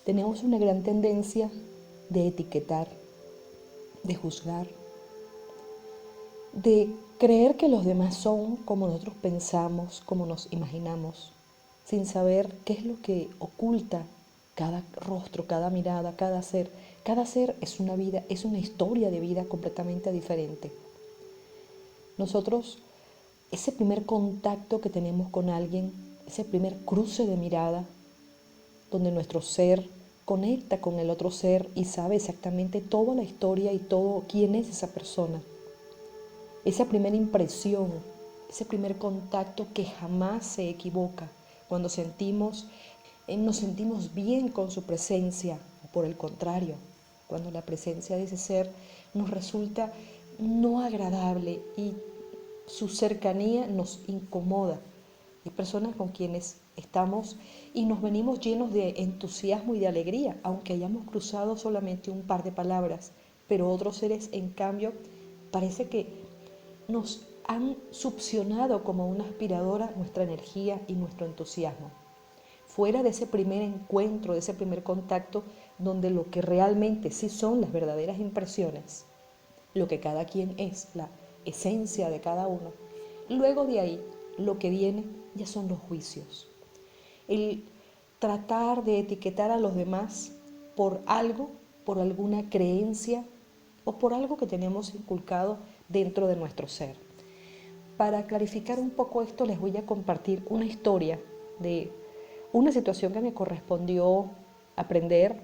Tenemos una gran tendencia de etiquetar, de juzgar, de creer que los demás son como nosotros pensamos, como nos imaginamos, sin saber qué es lo que oculta cada rostro, cada mirada, cada ser. Cada ser es una vida, es una historia de vida completamente diferente. Nosotros, ese primer contacto que tenemos con alguien, ese primer cruce de mirada, donde nuestro ser conecta con el otro ser y sabe exactamente toda la historia y todo quién es esa persona. Esa primera impresión, ese primer contacto que jamás se equivoca, cuando nos sentimos bien con su presencia, o por el contrario, cuando la presencia de ese ser nos resulta no agradable y su cercanía nos incomoda. Hay personas con quienes estamos y nos venimos llenos de entusiasmo y de alegría, aunque hayamos cruzado solamente un par de palabras, pero otros seres, en cambio, parece que nos han succionado como una aspiradora nuestra energía y nuestro entusiasmo. Fuera de ese primer encuentro, de ese primer contacto, donde lo que realmente sí son las verdaderas impresiones, lo que cada quien es, la esencia de cada uno. Luego de ahí, lo que viene ya son los juicios. El tratar de etiquetar a los demás por algo, por alguna creencia o por algo que tenemos inculcado dentro de nuestro ser. Para clarificar un poco esto, les voy a compartir una historia de una situación que me correspondió aprender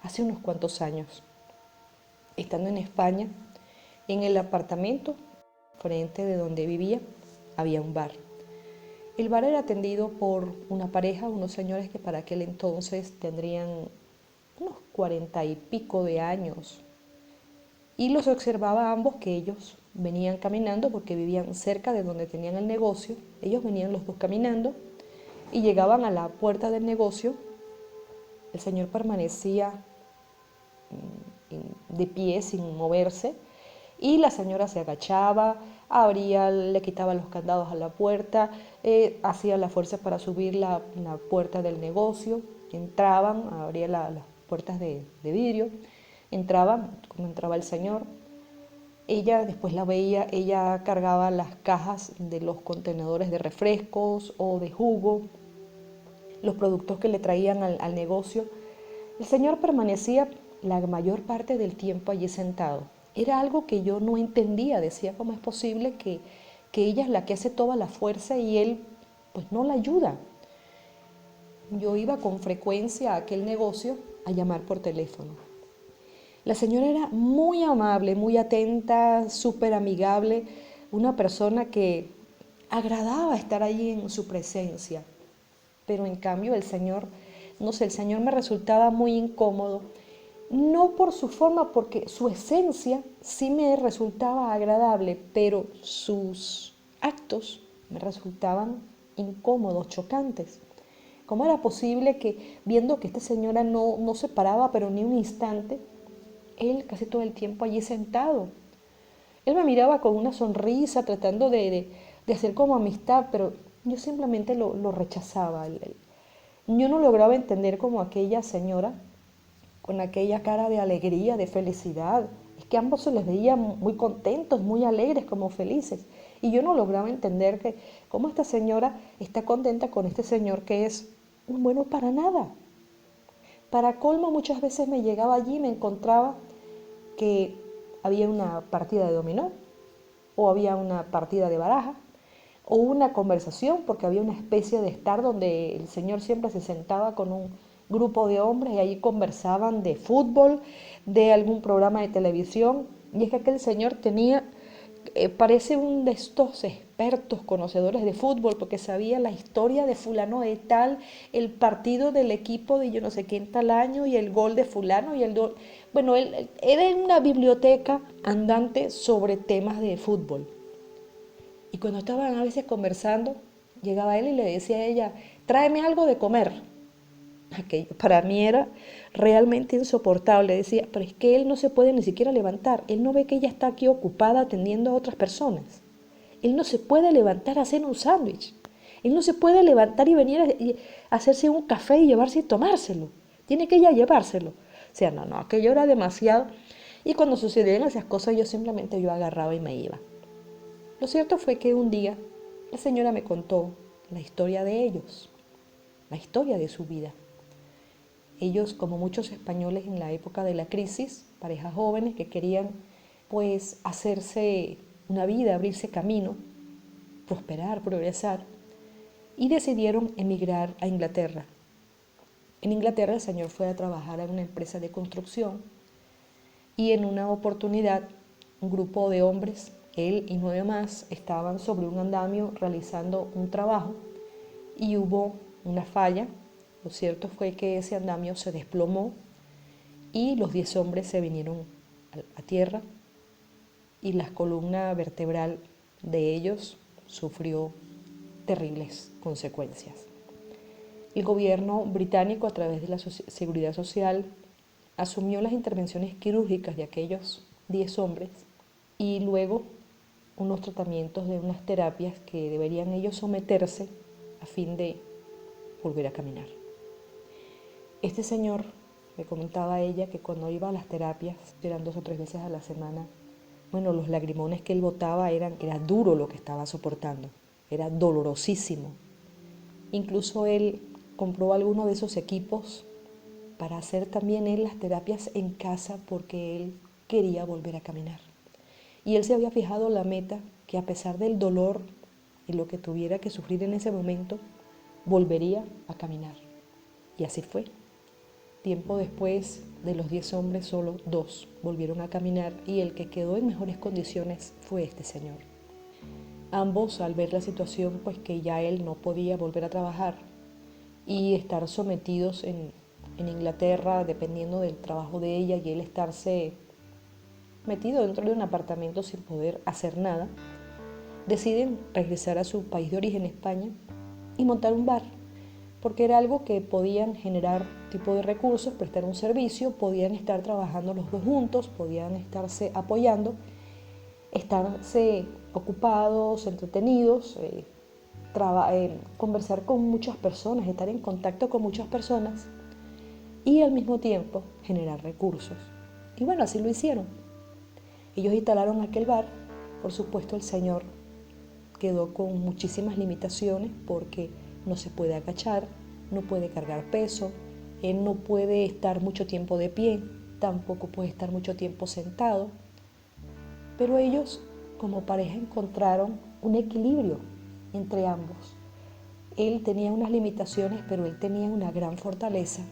hace unos cuantos años. Estando en España, en el apartamento frente de donde vivía, había un bar. El bar era atendido por una pareja, unos señores que para aquel entonces tendrían unos 40 y pico de años. Y los observaba a ambos que ellos venían caminando porque vivían cerca de donde tenían el negocio. Ellos venían los dos caminando y llegaban a la puerta del negocio. El señor permanecía de pie sin moverse y la señora se agachaba, abría, le quitaba los candados a la puerta, hacía la fuerza para subir la puerta del negocio, entraban, abría las puertas de vidrio, entraban, como entraba el señor. Ella después la veía, ella cargaba las cajas de los contenedores de refrescos o de jugo, los productos que le traían al negocio. El señor permanecía la mayor parte del tiempo allí sentado. Era algo que yo no entendía, decía cómo es posible que ella es la que hace toda la fuerza y él pues no la ayuda. Yo iba con frecuencia a aquel negocio a llamar por teléfono. La señora era muy amable, muy atenta, súper amigable, una persona que agradaba estar allí en su presencia. Pero en cambio el señor, no sé, el señor me resultaba muy incómodo, no por su forma, porque su esencia sí me resultaba agradable, pero sus actos me resultaban incómodos, chocantes. ¿Cómo era posible que, viendo que esta señora no se paraba, pero ni un instante, él casi todo el tiempo allí sentado? Él me miraba con una sonrisa, tratando de hacer como amistad, pero yo simplemente lo rechazaba. Yo no lograba entender como aquella señora, con aquella cara de alegría, de felicidad. Es que ambos se les veía muy contentos, muy alegres, como felices. Y yo no lograba entender que cómo esta señora está contenta con este señor que es un bueno para nada. Para colmo, muchas veces me llegaba allí y me encontraba que había una partida de dominó, o había una partida de baraja, o una conversación, porque había una especie de estar donde el señor siempre se sentaba con un grupo de hombres y ahí conversaban de fútbol, de algún programa de televisión. Y es que aquel señor tenía, parece un de estos expertos conocedores de fútbol, porque sabía la historia de fulano de tal, el partido del equipo de yo no sé qué en tal año y el gol de fulano y el gol. Bueno, él era una biblioteca andante sobre temas de fútbol. Y cuando estaban a veces conversando, llegaba él y le decía a ella, tráeme algo de comer. Aquello para mí era realmente insoportable. Decía, pero es que él no se puede ni siquiera levantar. Él no ve que ella está aquí ocupada atendiendo a otras personas. Él no se puede levantar a hacer un sándwich. Él no se puede levantar y venir a hacerse un café y llevarse y tomárselo. tiene que ella llevárselo. O sea, no, aquello era demasiado. Y cuando sucedían esas cosas, yo agarraba y me iba. Lo cierto fue que un día la señora me contó la historia de ellos, la historia de su vida. Ellos, como muchos españoles en la época de la crisis, parejas jóvenes que querían pues hacerse una vida, abrirse camino, prosperar, progresar, y decidieron emigrar a Inglaterra. En Inglaterra el señor fue a trabajar en una empresa de construcción y en una oportunidad un grupo de hombres, él y 9 más, estaban sobre un andamio realizando un trabajo y hubo una falla. Lo cierto fue que ese andamio se desplomó y los 10 hombres se vinieron a tierra y la columna vertebral de ellos sufrió terribles consecuencias. El gobierno británico, a través de la Seguridad Social, asumió las intervenciones quirúrgicas de aquellos 10 hombres y luego unos tratamientos de unas terapias que deberían ellos someterse a fin de volver a caminar. Este señor me comentaba ella que cuando iba a las terapias, eran 2 o 3 veces a la semana, bueno, los lagrimones que él botaba era duro lo que estaba soportando, era dolorosísimo. Incluso él compró alguno de esos equipos para hacer también él las terapias en casa porque él quería volver a caminar. Y él se había fijado la meta que a pesar del dolor y lo que tuviera que sufrir en ese momento, volvería a caminar. Y así fue. Tiempo después, de los 10 hombres, solo 2 volvieron a caminar y el que quedó en mejores condiciones fue este señor. Ambos, al ver la situación, pues que ya él no podía volver a trabajar y estar sometidos en Inglaterra, dependiendo del trabajo de ella, y él estarse metido dentro de un apartamento sin poder hacer nada, deciden regresar a su país de origen, España, y montar un bar, porque era algo que podían generar tipo de recursos, prestar un servicio, podían estar trabajando los dos juntos, podían estarse apoyando, estarse ocupados, entretenidos, conversar con muchas personas, estar en contacto con muchas personas y al mismo tiempo generar recursos. Y bueno, así lo hicieron. Ellos instalaron aquel bar. Por supuesto, el señor quedó con muchísimas limitaciones porque no se puede agachar, no puede cargar peso, él no puede estar mucho tiempo de pie, tampoco puede estar mucho tiempo sentado. Pero ellos, como pareja, encontraron un equilibrio entre ambos. Él tenía unas limitaciones, pero él tenía una gran fortaleza,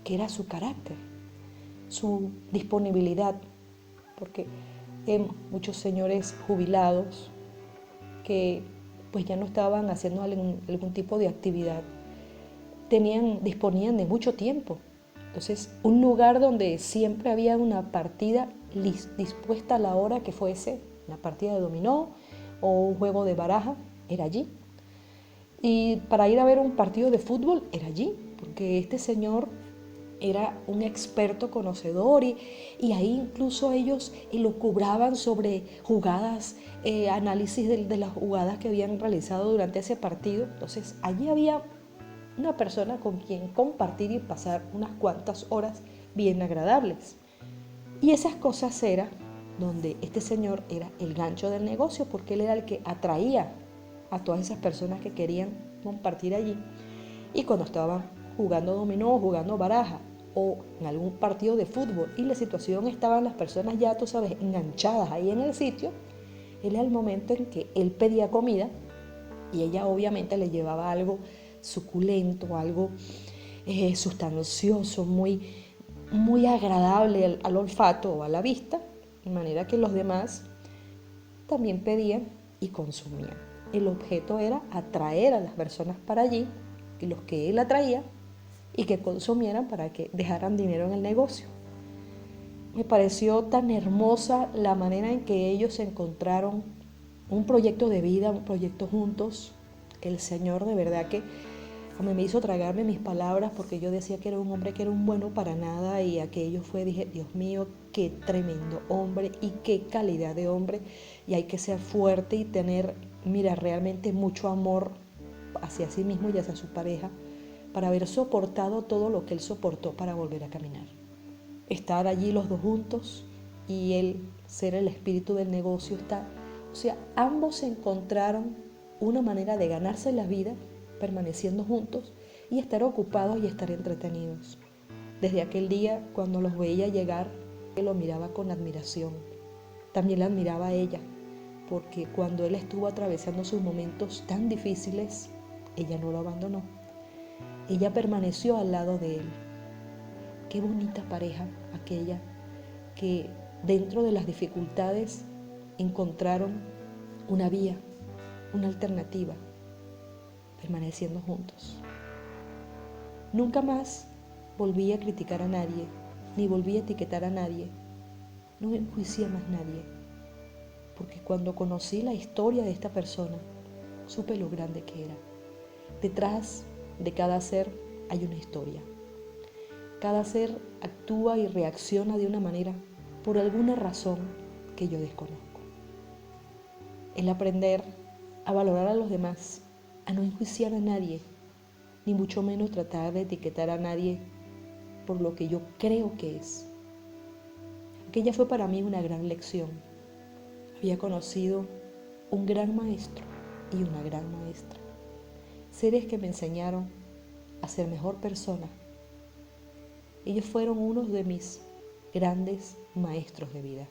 que era su carácter, su disponibilidad, porque muchos señores jubilados que pues ya no estaban haciendo algún tipo de actividad, disponían de mucho tiempo. Entonces, un lugar donde siempre había una partida dispuesta a la hora que fuese, una partida de dominó o un juego de baraja, era allí. Y para ir a ver un partido de fútbol, era allí, porque este señor era un experto conocedor y ahí incluso ellos elucubraban sobre jugadas, análisis de las jugadas que habían realizado durante ese partido. Entonces, allí había una persona con quien compartir y pasar unas cuantas horas bien agradables. Y esas cosas eran donde este señor era el gancho del negocio, porque él era el que atraía a todas esas personas que querían compartir allí. Y cuando estaban jugando dominó, jugando baraja o en algún partido de fútbol y la situación estaban las personas ya, tú sabes, enganchadas ahí en el sitio, él era el momento en que él pedía comida y ella obviamente le llevaba algo suculento, algo sustancioso, muy agradable al olfato o a la vista, de manera que los demás también pedían y consumían. El objeto era atraer a las personas para allí, y los que él atraía, y que consumieran para que dejaran dinero en el negocio. Me pareció tan hermosa la manera en que ellos encontraron un proyecto de vida, un proyecto juntos. El Señor de verdad que a mí me hizo tragarme mis palabras, porque yo decía que era un hombre que era un bueno para nada, y aquello fue, dije, Dios mío, qué tremendo hombre y qué calidad de hombre, y hay que ser fuerte y tener, mira, realmente mucho amor hacia sí mismo y hacia su pareja para haber soportado todo lo que él soportó para volver a caminar. Estar allí los dos juntos y él ser el espíritu del negocio ambos encontraron una manera de ganarse la vida permaneciendo juntos y estar ocupados y estar entretenidos. Desde aquel día, cuando los veía llegar, él lo miraba con admiración. También la admiraba a ella, porque cuando él estuvo atravesando sus momentos tan difíciles, ella no lo abandonó. Ella permaneció al lado de él. Qué bonita pareja aquella que dentro de las dificultades encontraron una vía, una alternativa, permaneciendo juntos. Nunca más volví a criticar a nadie, ni volví a etiquetar a nadie. No enjuicié a más nadie, porque cuando conocí la historia de esta persona, supe lo grande que era. Detrás de cada ser hay una historia. Cada ser actúa y reacciona de una manera por alguna razón que yo desconozco. El aprender a valorar a los demás, a no enjuiciar a nadie, ni mucho menos tratar de etiquetar a nadie por lo que yo creo que es. Aquella fue para mí una gran lección. Había conocido un gran maestro y una gran maestra. Seres que me enseñaron a ser mejor persona. Ellos fueron unos de mis grandes maestros de vida.